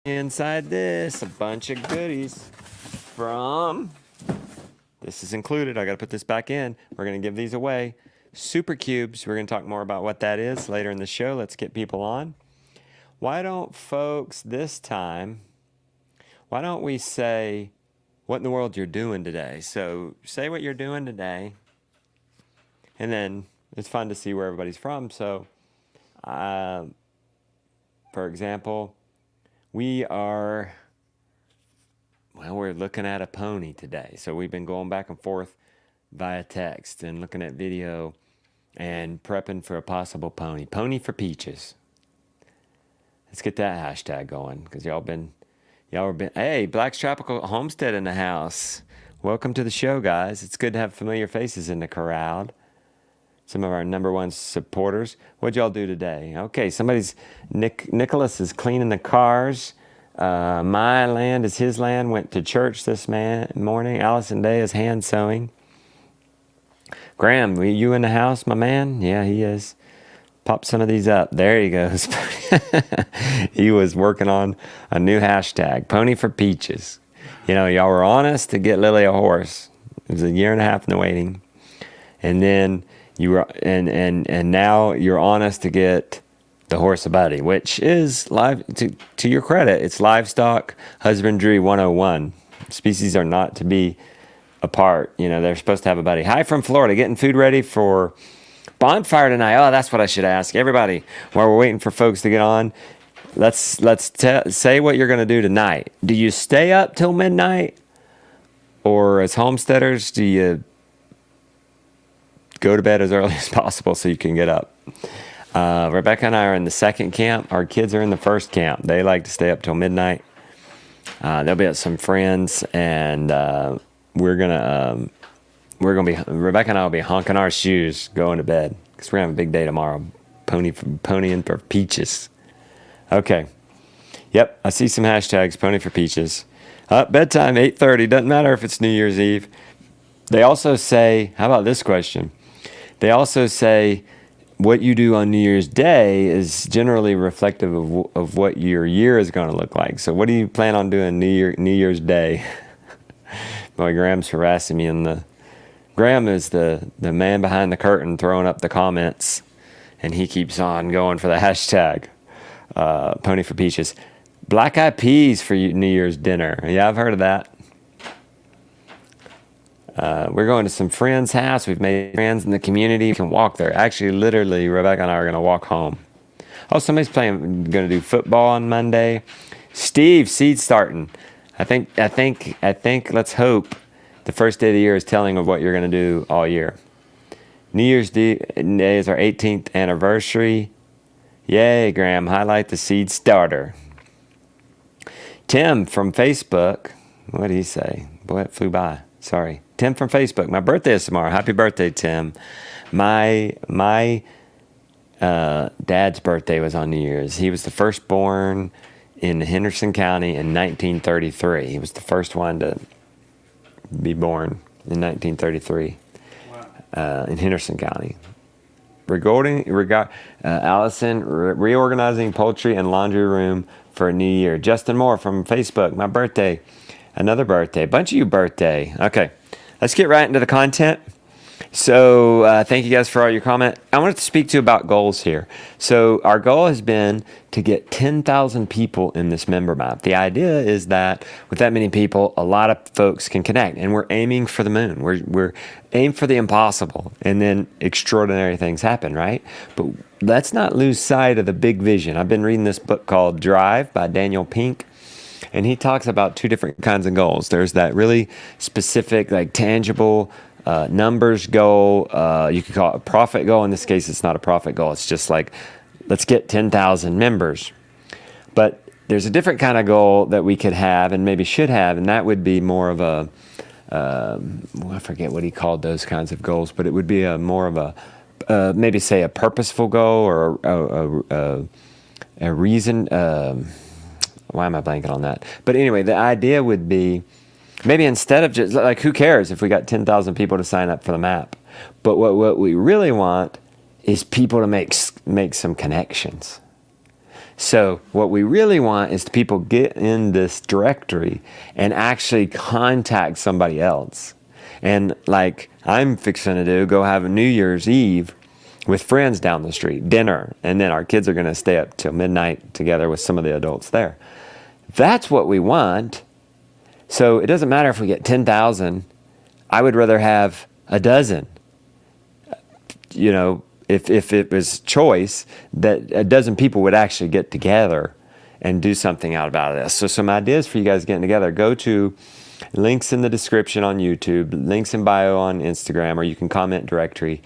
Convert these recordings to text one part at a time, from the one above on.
Inside this, a bunch of goodies from, this is included, I gotta put this back in. We're gonna give these away. Super cubes, we're gonna talk more about what that is later in the show. Let's get people on. Why don't folks this time, why don't we say what in the world you're doing today? So say what you're doing today, and then it's fun to see where everybody's from. So, for example, we're looking at a pony today. So we've been going back and forth via text and looking at video and prepping for a possible pony. Pony for Peaches. Let's get that hashtag going because hey, Black's Tropical Homestead in the house. Welcome to the show, guys. It's good to have familiar faces in the crowd. Some of our number one supporters. What'd y'all do today? Okay, Nicholas is cleaning the cars. My land is his land. Went to church this morning. Allison Day is hand sewing. Graham, were you in the house, my man? Yeah, he is. Pop some of these up. There he goes. He was working on a new hashtag, Pony for Peaches. You know, y'all were honest to get Lily a horse. It was a year and a half in the waiting. And then you were, and now you're honest to get the horse a buddy, which is live. To your credit, it's Livestock Husbandry 101. Species are not to be apart. You know, they're supposed to have a buddy. Hi from Florida, getting food ready for bonfire tonight. Oh, that's what I should ask everybody. While we're waiting for folks to get on, let's say what you're going to do tonight. Do you stay up till midnight, or as homesteaders, do you go to bed as early as possible so you can get up? Rebecca and I are in the second camp. Our kids are in the first camp. They like to stay up till midnight. They'll be at some friends, and Rebecca and I will be honking our shoes going to bed because we're having a big day tomorrow. Ponying for Peaches. Okay. Yep, I see some hashtags. Pony for Peaches. Bedtime 8:30. Doesn't matter if it's New Year's Eve. They also say, how about this question? They also say what you do on New Year's Day is generally reflective of what your year is going to look like. So what do you plan on doing New Year's Day? Boy, Graham's harassing me Graham is the man behind the curtain throwing up the comments, and he keeps on going for the hashtag Pony for Peaches. Black eyed peas for New Year's dinner. Yeah, I've heard of that. We're going to some friends' house. We've made friends in the community. We can walk there. Actually, literally, Rebecca and I are going to walk home. Oh, somebody's going to do football on Monday. Steve, seed starting. I think. Let's hope the first day of the year is telling of what you're going to do all year. New Year's Day is our 18th anniversary. Yay, Graham! Highlight the seed starter. Tim from Facebook. What did he say? Boy, it flew by. Sorry. Tim from Facebook. My birthday is tomorrow. Happy birthday, Tim. My dad's birthday was on New Year's. He was the firstborn in Henderson County in 1933. He was the first one to be born in 1933. Wow. In Henderson County. Allison, reorganizing poultry and laundry room for a new year. Justin Moore from Facebook. My birthday. Another birthday. Bunch of you birthday. Okay. Let's get right into the content. So thank you guys for all your comment. I wanted to speak to you about goals here. So our goal has been to get 10,000 people in this member map. The idea is that with that many people, a lot of folks can connect, and we're aiming for the moon. We're aiming for the impossible, and then extraordinary things happen, right? But let's not lose sight of the big vision. I've been reading this book called Drive by Daniel Pink. And he talks about two different kinds of goals. There's that really specific, like tangible numbers goal. You could call it a profit goal. In this case, it's not a profit goal. It's just like, let's get 10,000 members. But there's a different kind of goal that we could have and maybe should have, and that would be more of a, I forget what he called those kinds of goals, but it would be more of a, maybe say a purposeful goal or a reason. Why am I blanking on that? But anyway, the idea would be maybe instead of just like, who cares if we got 10,000 people to sign up for the map? But what we really want is people to make some connections. So what we really want is people get in this directory and actually contact somebody else. And like I'm fixing to do, go have a New Year's Eve with friends down the street, dinner, and then our kids are going to stay up till midnight together with some of the adults there. That's what we want. So it doesn't matter if we get 10,000. I would rather have a dozen. You know, if it was choice, that a dozen people would actually get together and do something out about this. So some ideas for you guys getting together. Go to links in the description on YouTube, links in bio on Instagram, or you can comment directory.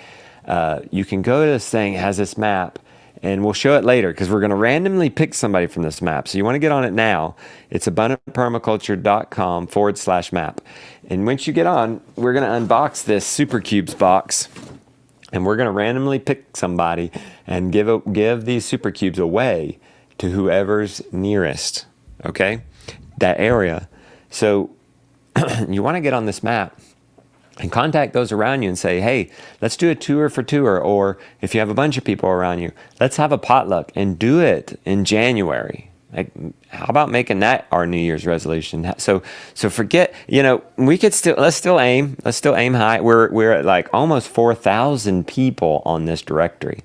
You can go to this thing, it has this map, and we'll show it later because we're going to randomly pick somebody from this map. So you want to get on it now. It's abundantpermaculture.com/map. And once you get on, we're going to unbox this Super Cubes box. And we're going to randomly pick somebody and give these Super Cubes away to whoever's nearest, okay? That area. So you want to get on this map and contact those around you and say, hey, let's do a tour for tour. Or if you have a bunch of people around you, let's have a potluck and do it in January. Like, how about making that our New Year's resolution? So forget, we could let's still aim high. We're at like almost 4,000 people on this directory.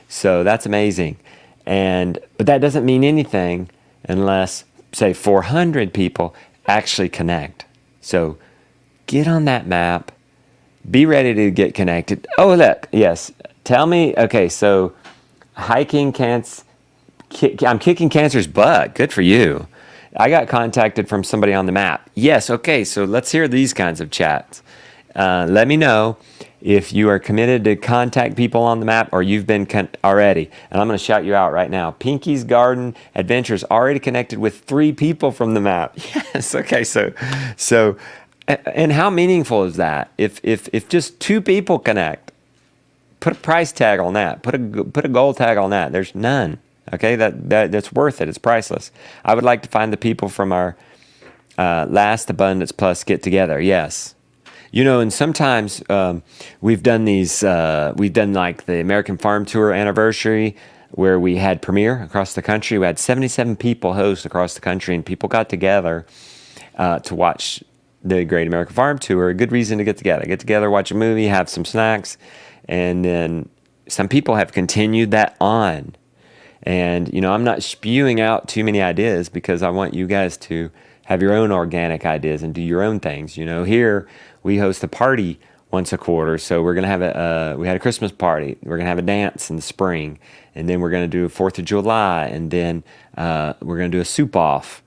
So that's amazing. But that doesn't mean anything unless, say, 400 people actually connect. So get on that map, be ready to get connected. Oh, look, yes. Tell me, okay, so hiking cancer. I'm kicking cancer's butt. Good for you. I got contacted from somebody on the map. Yes, okay, so let's hear these kinds of chats. Let me know if you are committed to contact people on the map or you've been already. And I'm going to shout you out right now. Pinky's Garden Adventures already connected with 3 people from the map. Yes, okay, so and how meaningful is that? If just 2 people connect, put a price tag on that. Put a goal tag on that. There's none. Okay, that's worth it. It's priceless. I would like to find the people from our last Abundance Plus get together. Yes, and sometimes we've done these. We've done like the American Farm Tour anniversary where we had premiere across the country. We had 77 people host across the country, and people got together to watch the Great American Farm Tour. A good reason to get together, watch a movie, have some snacks, and then some people have continued that on. And, I'm not spewing out too many ideas because I want you guys to have your own organic ideas and do your own things. Here we host a party once a quarter. So we're going to have we had a Christmas party. We're going to have a dance in the spring. And then we're going to do a 4th of July. And then we're going to do a soup off.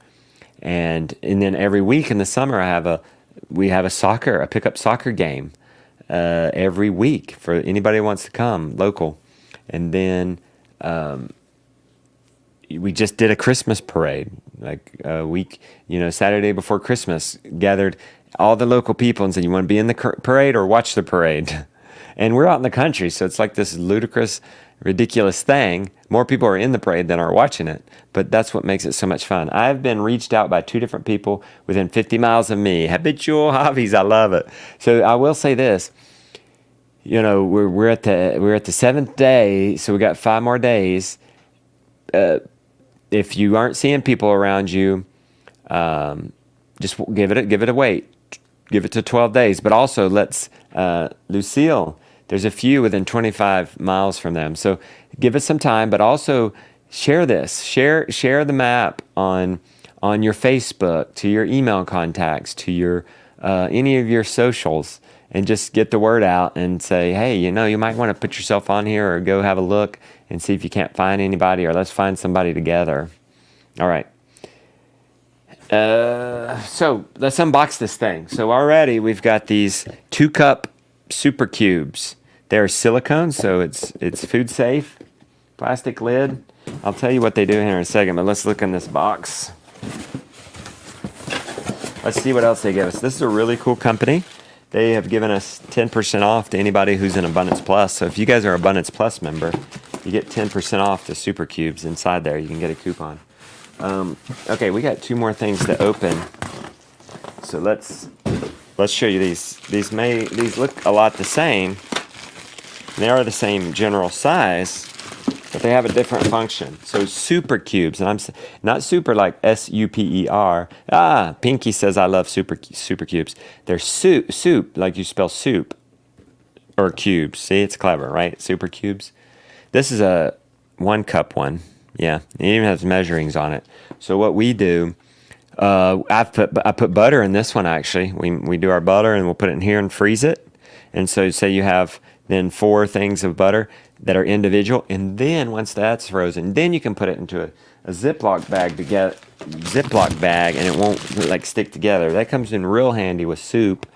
And then every week in the summer, we have a pickup soccer game every week for anybody who wants to come, local. And then we just did a Christmas parade, like a week, Saturday before Christmas, gathered all the local people and said, you want to be in the parade or watch the parade? And we're out in the country, so it's like this ludicrous, ridiculous thing. More people are in the parade than are watching it, but that's what makes it so much fun. I've been reached out by 2 different people within 50 miles of me. Habitual hobbies, I love it. So I will say this, we're at the 7th day, so we got 5 more days. If you aren't seeing people around you, just give it a wait. Give it to 12 days. But also, Lucille, there's a few within 25 miles from them. So give us some time, but also share this. Share the map on your Facebook, to your email contacts, to your any of your socials, and just get the word out and say, hey, you might want to put yourself on here or go have a look and see if you can't find anybody, or let's find somebody together. All right. So let's unbox this thing. So already we've got these 2-cup Super Cubes. They're silicone, so it's food safe. Plastic lid. I'll tell you what they do here in a second, but let's look in this box. Let's see what else they give us. This is a really cool company. They have given us 10% off to anybody who's in Abundance Plus. So if you guys are an Abundance Plus member, you get 10% off the Super Cubes. Inside there, you can get a coupon. Okay, we got 2 more things to open. So let's show you these. These look a lot the same. They are the same general size, but they have a different function. So super cubes, and I'm not super like S-U-P-E-R. Pinky says I love super cubes. They're soup like you spell soup or cubes. See, it's clever, right? Super cubes. This is a 1 cup one. Yeah, it even has measurings on it. So what we do, I put butter in this one actually. We do our butter and we'll put it in here and freeze it. And so say you have then 4 things of butter that are individual, and then once that's frozen, then you can put it into a Ziploc bag, and it won't like stick together. That comes in real handy with soup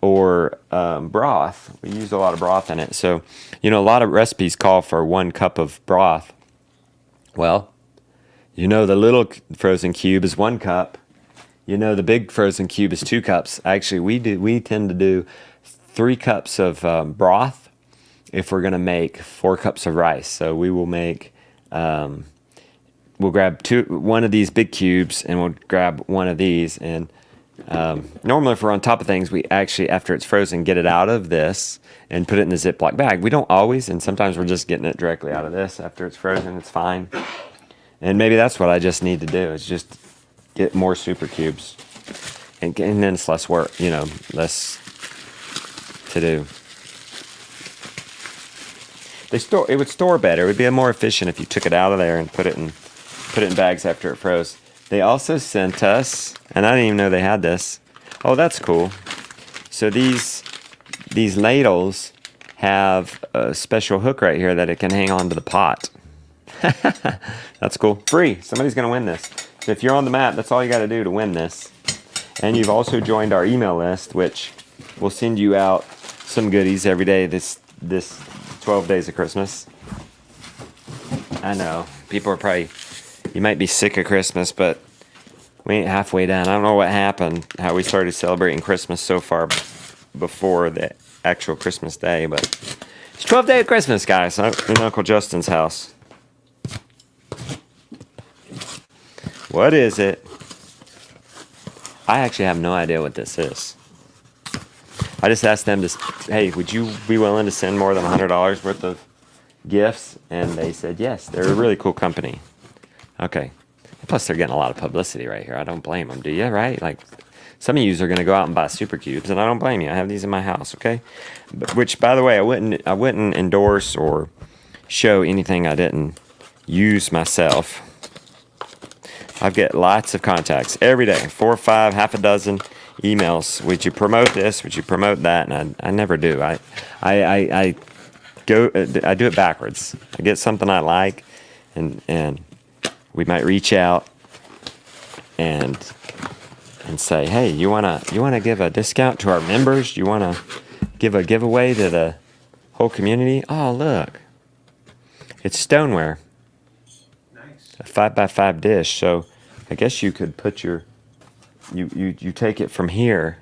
or broth. We use a lot of broth in it. So, a lot of recipes call for 1 cup of broth. Well, the little frozen cube is 1 cup. The big frozen cube is 2 cups. Actually, we tend to do 3 cups of broth if we're going to make 4 cups of rice. So we will make, we'll grab 1 of these big cubes, and we'll grab 1 of these. And normally if we're on top of things, we actually, after it's frozen, get it out of this and put it in the Ziploc bag. We don't always, and sometimes we're just getting it directly out of this. After it's frozen, it's fine. And maybe that's what I just need to do, is just get more super cubes. And then it's less work, less to do. It would store better. It would be more efficient if you took it out of there and put it in bags after it froze. They also sent us, and I didn't even know they had this. Oh, that's cool. So these ladles have a special hook right here that it can hang onto the pot. That's cool. Free. Somebody's going to win this. So if you're on the map, that's all you got to do to win this. And you've also joined our email list, which will send you out some goodies every day this 12 days of Christmas. I know. People are probably, you might be sick of Christmas, but we ain't halfway done. I don't know what happened, how we started celebrating Christmas so far before the actual Christmas day, but it's 12th day of Christmas, guys, in Uncle Justin's house. What is it? I actually have no idea what this is. I just asked them to, hey, would you be willing to send more than $100 worth of gifts? And they said yes. They're a really cool company. Okay. Plus, they're getting a lot of publicity right here. I don't blame them, do you? Right? Like, some of you are going to go out and buy super cubes, and I don't blame you. I have these in my house, okay? Which, by the way, I wouldn't endorse or show anything I didn't use myself. I get lots of contacts every day, 4 or 5, half a dozen emails. Would you promote this? Would you promote that? And I never do. I do it backwards. I get something I like, and we might reach out and say, hey, you wanna give a discount to our members? You wanna give a giveaway to the whole community? Oh, look, it's stoneware. Nice. A 5x5 dish. So I guess you could put you take it from here,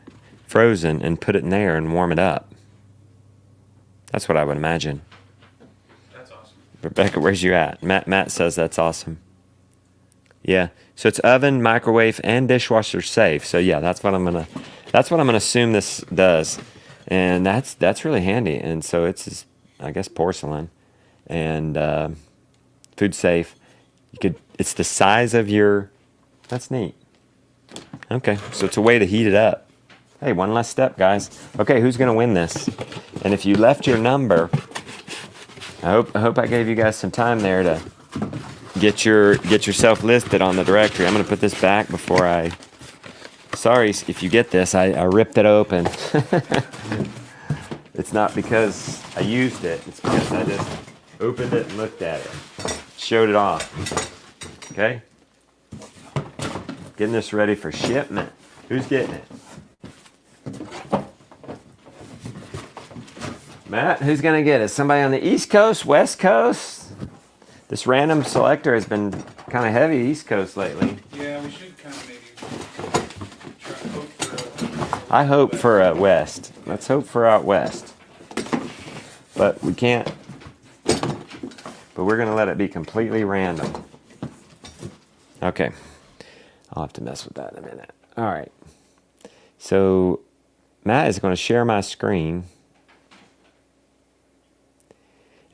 frozen, and put it in there and warm it up. That's what I would imagine. That's awesome. Rebecca, where's you at? Matt says that's awesome. Yeah. So it's oven, microwave, and dishwasher safe. So yeah, that's what I'm gonna assume this does, and that's really handy. And so it's, I guess, porcelain, and food safe. It's the size of your. That's neat. Okay, so it's a way to heat it up. Hey, one less step, guys. Okay, who's gonna win this? And if you left your number, I hope I gave you guys some time there to get yourself listed on the directory. I'm gonna put this back before I. Sorry if you get this. I ripped it open. It's not because I used it. It's because I just opened it and looked at it, showed it off. Okay. Getting this ready for shipment. Who's getting it? Matt, who's going to get it? Somebody on the East Coast, West Coast? This random selector has been kind of heavy East Coast lately. Yeah, we should kind of maybe try to hope for I hope for a West. Let's hope for out West. But we can't. But we're going to let it be completely random. Okay. I'll have to mess with that in a minute. All right. So Matt is going to share my screen.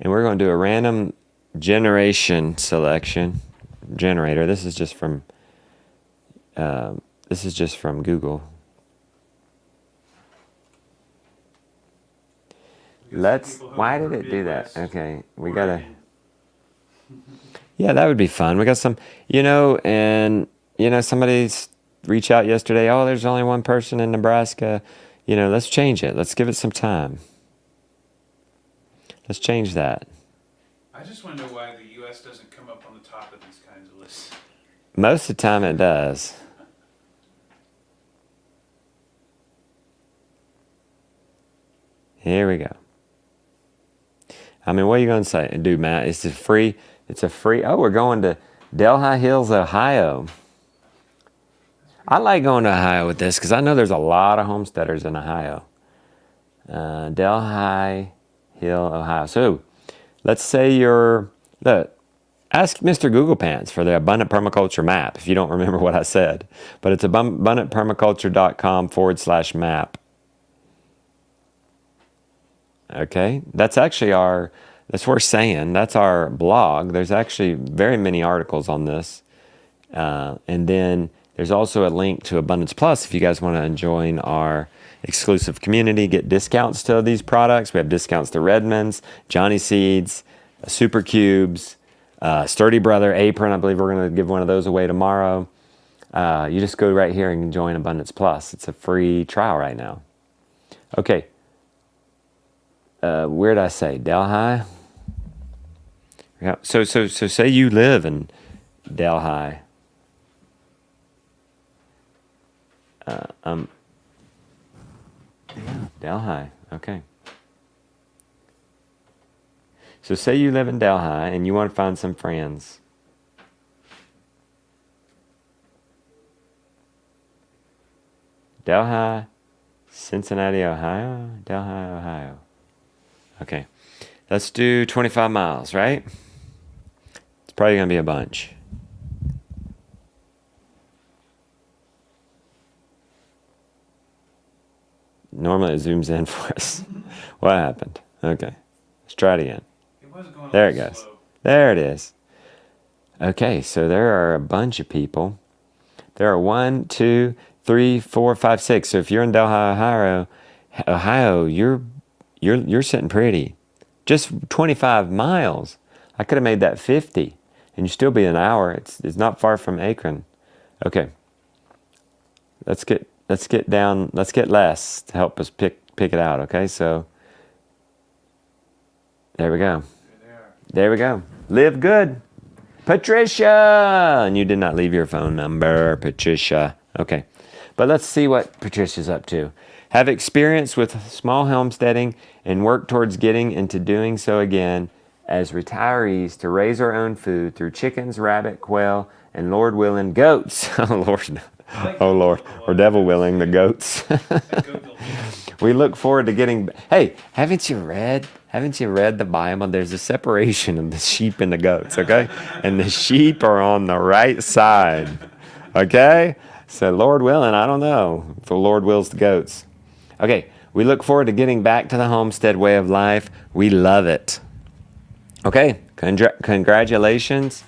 And we're going to do a random generation selection generator. This is just from Google. Why did it do that? Okay, we gotta. Yeah, that would be fun. We got some, somebody's reach out yesterday. Oh, there's only one person in Nebraska. Let's change it. Let's give it some time. Let's change that. I just wonder why the U.S. doesn't come up on the top of these kinds of lists. Most of the time it does. Here we go. I mean, what are you going to do, Matt? It's a free, oh, we're going to Delhi Hills, Ohio. I like going to Ohio with this because I know there's a lot of homesteaders in Ohio. Delhi Hill, Ohio. So let's say ask Mr. Google Pants for the Abundant Permaculture map if you don't remember what I said. But it's abundantpermaculture.com/map. Okay, that's actually that's worth saying. That's our blog. There's actually very many articles on this. And then there's also a link to Abundance Plus if you guys want to join our exclusive community, get discounts to these products. We have discounts to Redmond's, Johnny Seeds, Super Cubes, Sturdy Brother Apron. I believe we're going to give one of those away tomorrow. You just go right here and join Abundance Plus. It's a free trial right now. Okay. Where did I say? Delhi? Yeah. So say you live in Delhi. Delhi. Okay. So say you live in Delhi and you want to find some friends. Delhi, Cincinnati, Ohio. Delhi, Ohio. Okay. Let's do 25 miles, right? It's probably going to be a bunch. Normally it zooms in for us. What happened? Okay. Let's try it again. There it goes. There it is. Okay, so there are a bunch of people. There are 1, 2, 3, 4, 5, 6. So if you're in Delhi, Ohio, you're sitting pretty. Just 25 miles. I could have made that 50, and you still be an hour. It's not far from Akron. Okay. Let's get down. Let's get less to help us pick it out. Okay, so there we go. There we go. Live good, Patricia. And you did not leave your phone number, Patricia. Okay, but let's see what Patricia's up to. Have experience with small homesteading and work towards getting into doing so again as retirees to raise our own food through chickens, rabbit, quail, and Lord willing, goats. Oh, Lord. Oh, Lord. Or devil willing, the goats. We look forward to getting... Hey, haven't you read the Bible? There's a separation of the sheep and the goats, okay? And the sheep are on the right side, okay? So, Lord willing, I don't know if the Lord wills the goats. Okay, we look forward to getting back to the homestead way of life. We love it. Okay, congratulations.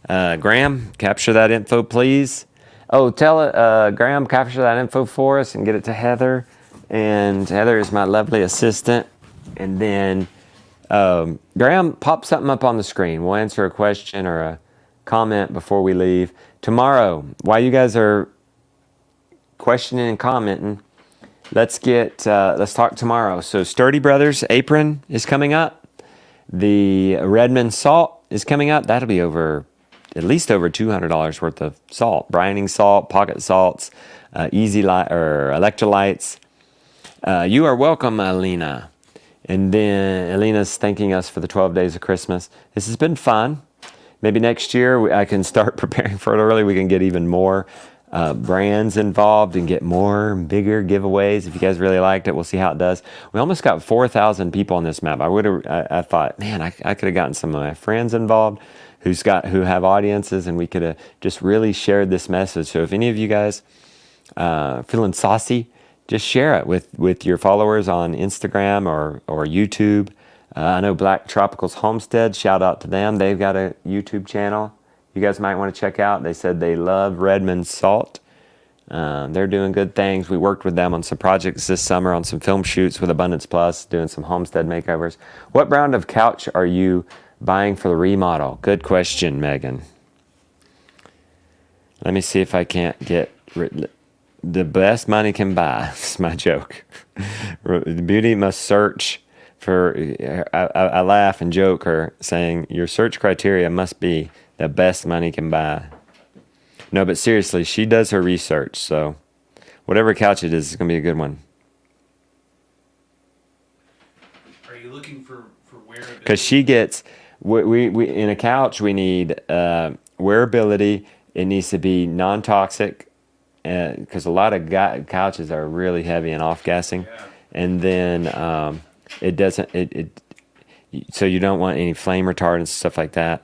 Graham, capture that info, please. Oh, tell Graham, capture that info for us and get it to Heather. And Heather is my lovely assistant. And then Graham, pop something up on the screen. We'll answer a question or a comment before we leave. Tomorrow, while you guys are questioning and commenting, let's talk tomorrow. So Sturdy Brothers Apron is coming up. The Redmond Salt is coming up. That'll be at least over $200 worth of salt. Brining salt, pocket salts, electrolytes. You are welcome, Alina. And then Alina's thanking us for the 12 days of Christmas. This has been fun. Maybe next year I can start preparing for it early. We can get even more brands involved and get more bigger giveaways. If you guys really liked it, we'll see how it does. We almost got 4,000 people on this map. I thought, man, I could have gotten some of my friends involved who have audiences, and we could have just really shared this message. So if any of you guys feeling saucy, just share it with your followers on Instagram or YouTube. I know Black Tropicals Homestead, shout out to them. They've got a YouTube channel you guys might want to check out. They said they love Redmond salt. They're doing good things. We worked with them on some projects this summer on some film shoots with Abundance Plus, doing some homestead makeovers. What brand of couch are you buying for the remodel? Good question, Megan. Let me see if I can't get the best money can buy. It's my joke. The beauty must search for. I laugh and joke her saying your search criteria must be the best money can buy. No, but seriously, she does her research, so whatever couch it is, it's going to be a good one. Are you looking for wearability? Because she gets, we in a couch, we need wearability. It needs to be non-toxic, because a lot of couches are really heavy and off-gassing. Yeah. And then it doesn't, so you don't want any flame retardants, stuff like that.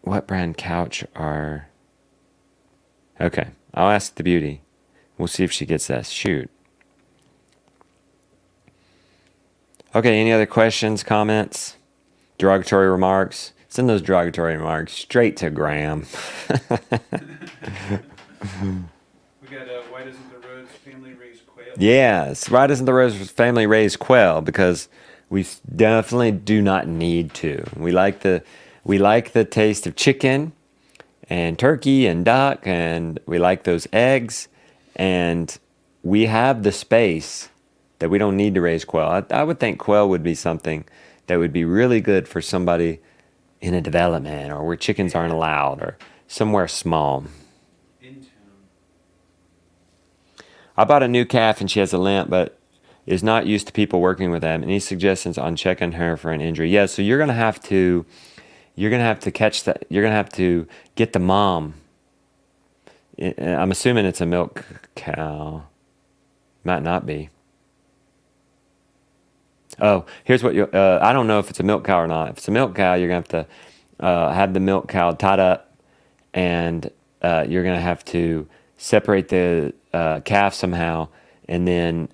What brand couch are... Okay, I'll ask the beauty. We'll see if she gets that. Shoot. Okay, any other questions, comments, derogatory remarks? Send those derogatory remarks straight to Graham. We got why doesn't the Rhodes family raise quail? Yes, why doesn't the Rhodes family raise quail? Because we definitely do not need to. We like the taste of chicken and turkey and duck, and we like those eggs, and we have the space that we don't need to raise quail. I would think quail would be something that would be really good for somebody in a development or where chickens aren't allowed or somewhere small. In town. I bought a new calf and she has a limp, but is not used to people working with them. Any suggestions on checking her for an injury? Yeah, so you're gonna have to catch that. You're gonna have to get the mom. I'm assuming it's a milk cow. Might not be. Oh, here's what you. I don't know if it's a milk cow or not. If it's a milk cow, you're gonna have to have the milk cow tied up, and you're gonna have to separate the calf somehow, and then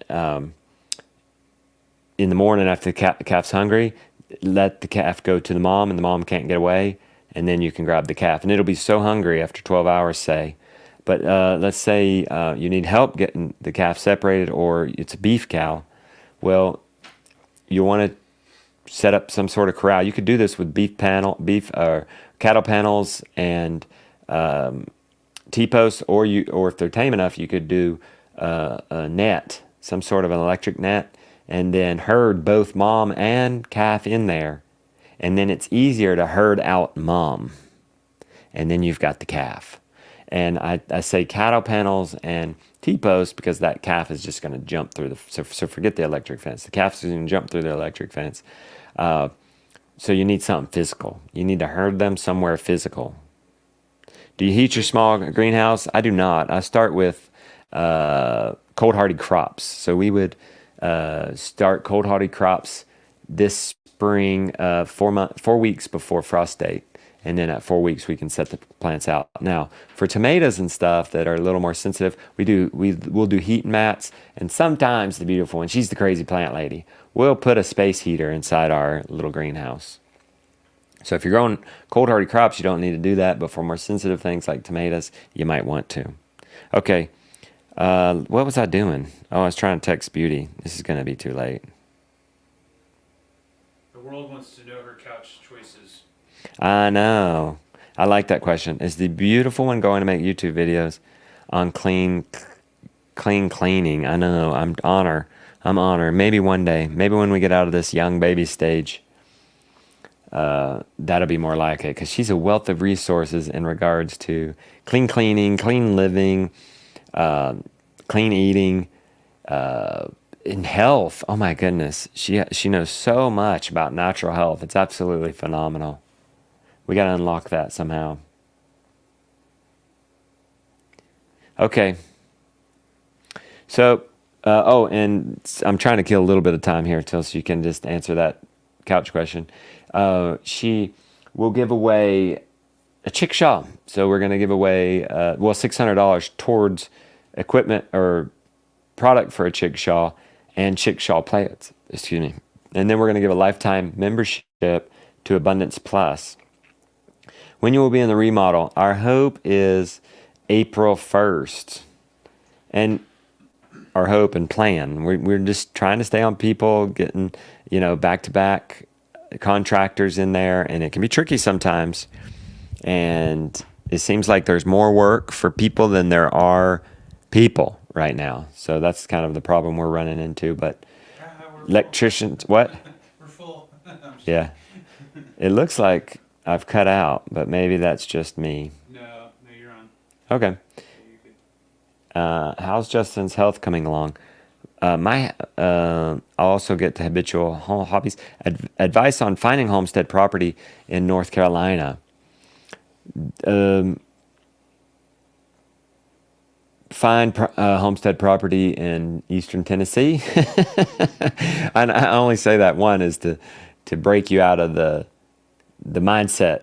in the morning after the calf's hungry, let the calf go to the mom, and the mom can't get away, and then you can grab the calf, and it'll be so hungry after 12 hours, say. But let's say you need help getting the calf separated, or it's a beef cow. Well, you want to set up some sort of corral. You could do this with cattle panels and T-posts, or if they're tame enough, you could do a net, some sort of an electric net, and then herd both mom and calf in there, and then it's easier to herd out mom, and then you've got the calf. And I say cattle panels and T-posts because that calf is just going to jump through so forget the electric fence. The calf's going to jump through the electric fence. So you need something physical. You need to herd them somewhere physical. Do you heat your small greenhouse? I do not. I start with cold hardy crops. So we would start cold hardy crops this spring, 4 weeks before frost date. And then at 4 weeks, we can set the plants out. Now, for tomatoes and stuff that are a little more sensitive, we'll do heat mats. And sometimes the beautiful one, she's the crazy plant lady, we'll put a space heater inside our little greenhouse. So if you're growing cold hardy crops, you don't need to do that. But for more sensitive things like tomatoes, you might want to. Okay, what was I doing? Oh, I was trying to text Beauty. This is going to be too late. The world wants to know her couch choices. I know. I like that question. Is the beautiful one going to make YouTube videos on cleaning? I know. I'm honored. Maybe one day. Maybe when we get out of this young baby stage, that'll be more like it. Because she's a wealth of resources in regards to cleaning, clean living, clean eating, in health. Oh my goodness. She knows so much about natural health. It's absolutely phenomenal. We got to unlock that somehow. Okay. So, and I'm trying to kill a little bit of time here so you can just answer that couch question. She will give away a chickshaw. So we're going to give away, $600 towards equipment or product for a chickshaw and chickshaw plates. Excuse me. And then we're going to give a lifetime membership to Abundance Plus. When you will be in the remodel, our hope is April 1st. And our hope and plan, we're just trying to stay on people, getting, back-to-back contractors in there, and it can be tricky sometimes. And it seems like there's more work for people than there are people right now. So that's kind of the problem we're running into. But We're electricians, what? We're full. Yeah. It looks like I've cut out, but maybe that's just me. No, you're on. Okay. You could. How's Justin's health coming along? I'll also get to habitual hobbies. Advice on finding homestead property in North Carolina. Find homestead property in Eastern Tennessee. And I only say that one is to break you out of the mindset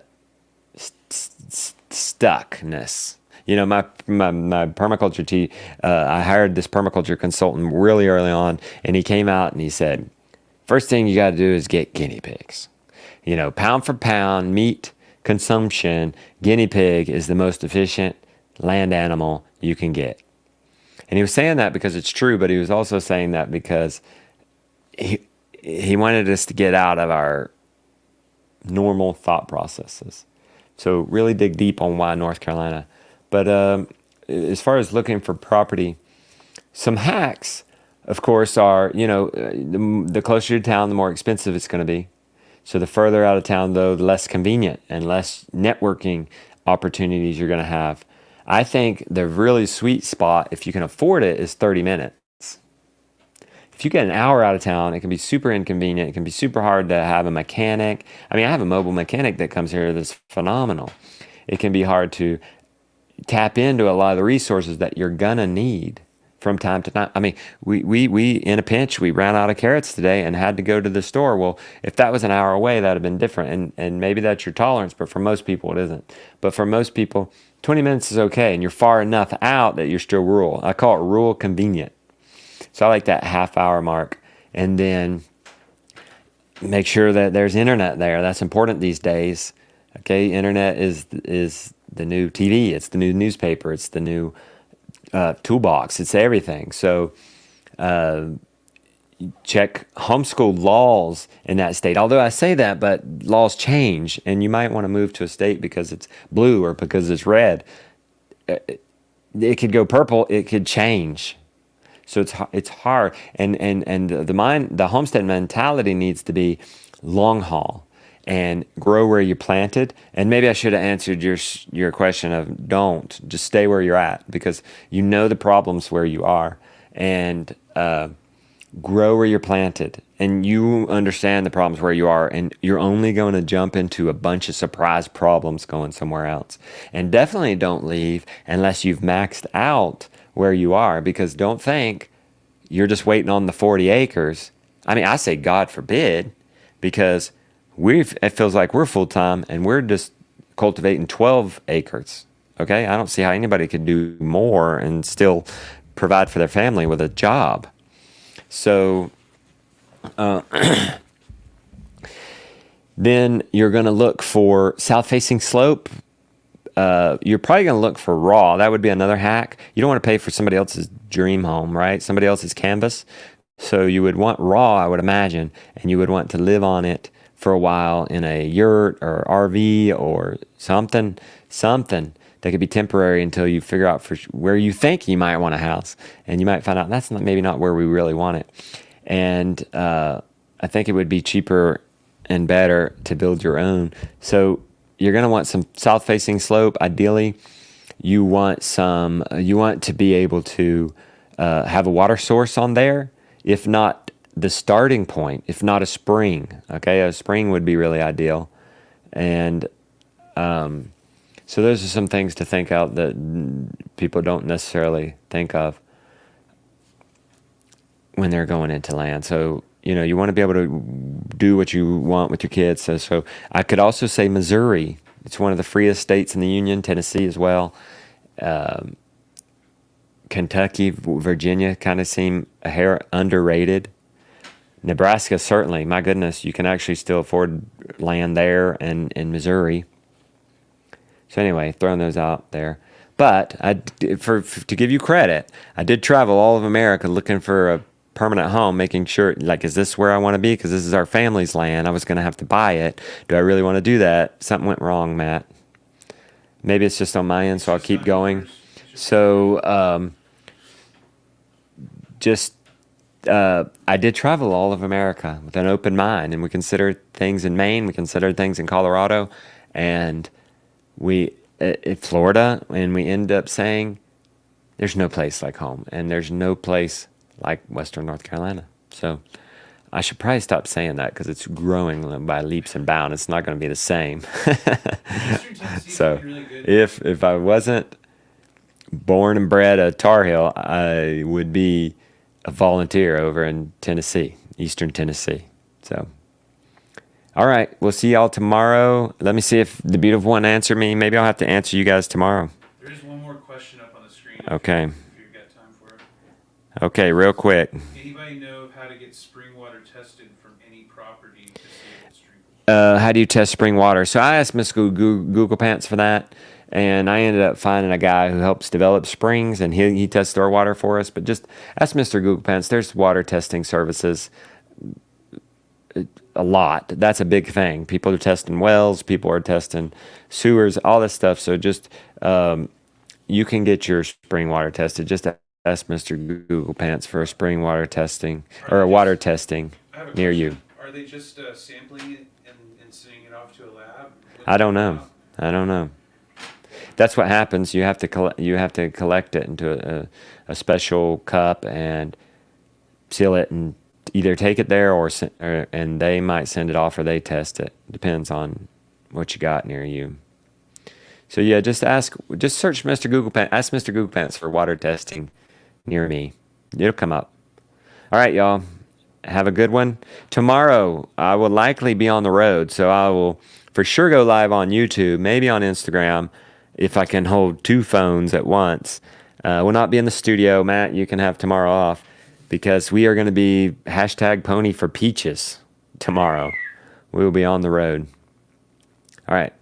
stuckness. My permaculture I hired this permaculture consultant really early on, and he came out and he said, first thing you got to do is get guinea pigs. Pound for pound meat consumption, guinea pig is the most efficient land animal you can get. And he was saying that because it's true, but he was also saying that because he wanted us to get out of our normal thought processes. So really dig deep on why North Carolina. But as far as looking for property, some hacks, of course, are, the closer to town, the more expensive it's going to be. So the further out of town, though, the less convenient and less networking opportunities you're going to have. I think the really sweet spot, if you can afford it, is 30 minutes. If you get an hour out of town, it can be super inconvenient. It can be super hard to have a mechanic. I have a mobile mechanic that comes here that's phenomenal. It can be hard to tap into a lot of the resources that you're gonna need from time to time. We in a pinch, we ran out of carrots today and had to go to the store. Well, if that was an hour away, that'd have been different. And maybe that's your tolerance, but for most people, it isn't. But for most people, 20 minutes is okay, and you're far enough out that you're still rural. I call it rural convenient. So I like that half-hour mark. And then make sure that there's internet there. That's important these days. Okay, internet is the new TV. It's the new newspaper. It's the new toolbox. It's everything. So check homeschool laws in that state. Although I say that, but laws change, and you might want to move to a state because it's blue or because it's red. It could go purple. It could change. So it's hard, and the homestead mentality needs to be long haul and grow where you planted. And maybe I should have answered your question of don't just stay where you're at, because you know the problems where you are, and grow where you're planted, and you understand the problems where you are, and you're only going to jump into a bunch of surprise problems going somewhere else. And definitely don't leave unless you've maxed out where you are, because don't think you're just waiting on the 40 acres. I say God forbid, because it feels like we're full-time and we're just cultivating 12 acres. Okay, I don't see how anybody could do more and still provide for their family with a job. So then you're going to look for south-facing slope. You're probably going to look for raw. That would be another hack. You don't want to pay for somebody else's dream home, right? Somebody else's canvas. So you would want raw, I would imagine, and you would want to live on it for a while in a yurt or RV or something that could be temporary until you figure out where you think you might want a house. And you might find out that's maybe not where we really want it. And I think it would be cheaper and better to build your own. So you're going to want some south-facing slope. Ideally, you want to be able to have a water source on there, if not the starting point, if not a spring. Okay, a spring would be really ideal. And so those are some things to think out that people don't necessarily think of when they're going into land. So, you want to be able to do what you want with your kids. So I could also say Missouri. It's one of the freest states in the union. Tennessee as well. Kentucky, Virginia kind of seem a hair underrated. Nebraska, certainly. My goodness, you can actually still afford land there and in Missouri. So anyway, throwing those out there. But to give you credit, I did travel all of America looking for a permanent home, making sure, like, is this where I want to be? Because this is our family's land. I was going to have to buy it. Do I really want to do that? Something went wrong, Matt. Maybe it's just on my end, so I'll keep going. So I did travel all of America with an open mind, and we considered things in Maine, we considered things in Colorado, and we in Florida, and we end up saying there's no place like home, and there's no place like Western North Carolina. So I should probably stop saying that because it's growing by leaps and bounds. It's not going to be the same. So if I wasn't born and bred a Tar Heel, I would be a volunteer over in Tennessee, Eastern Tennessee. So, all right, we'll see y'all tomorrow. Let me see if the beautiful one answered me. Maybe I'll have to answer you guys tomorrow. There's one more question up on the screen. Okay. If you've got time for it. Okay, real quick. Anybody know of how to get spring water tested from any property to see if it's drinkable? How do you test spring water? So I asked Miss Google Pants for that, and I ended up finding a guy who helps develop springs, and he tests our water for us. But just ask Mr. Google Pants. There's water testing services a lot. That's a big thing. People are testing wells. People are testing sewers, all this stuff. So just you can get your spring water tested. Just ask Mr. Google Pants for a spring water testing or a water testing near you. Are they just sampling it and sending it off to a lab? I don't know. That's what happens. You have to collect it into a special cup and seal it, and either take it there and they might send it off or they test it. Depends on what you got near you. So yeah, just search Mr. Google Pants. Ask Mr. Google Pants for water testing near me. It'll come up. All right, y'all. Have a good one. Tomorrow, I will likely be on the road, so I will for sure go live on YouTube, maybe on Instagram, if I can hold two phones at once. We'll not be in the studio. Matt, you can have tomorrow off because we are going to be #pony for peaches tomorrow. We will be on the road. All right.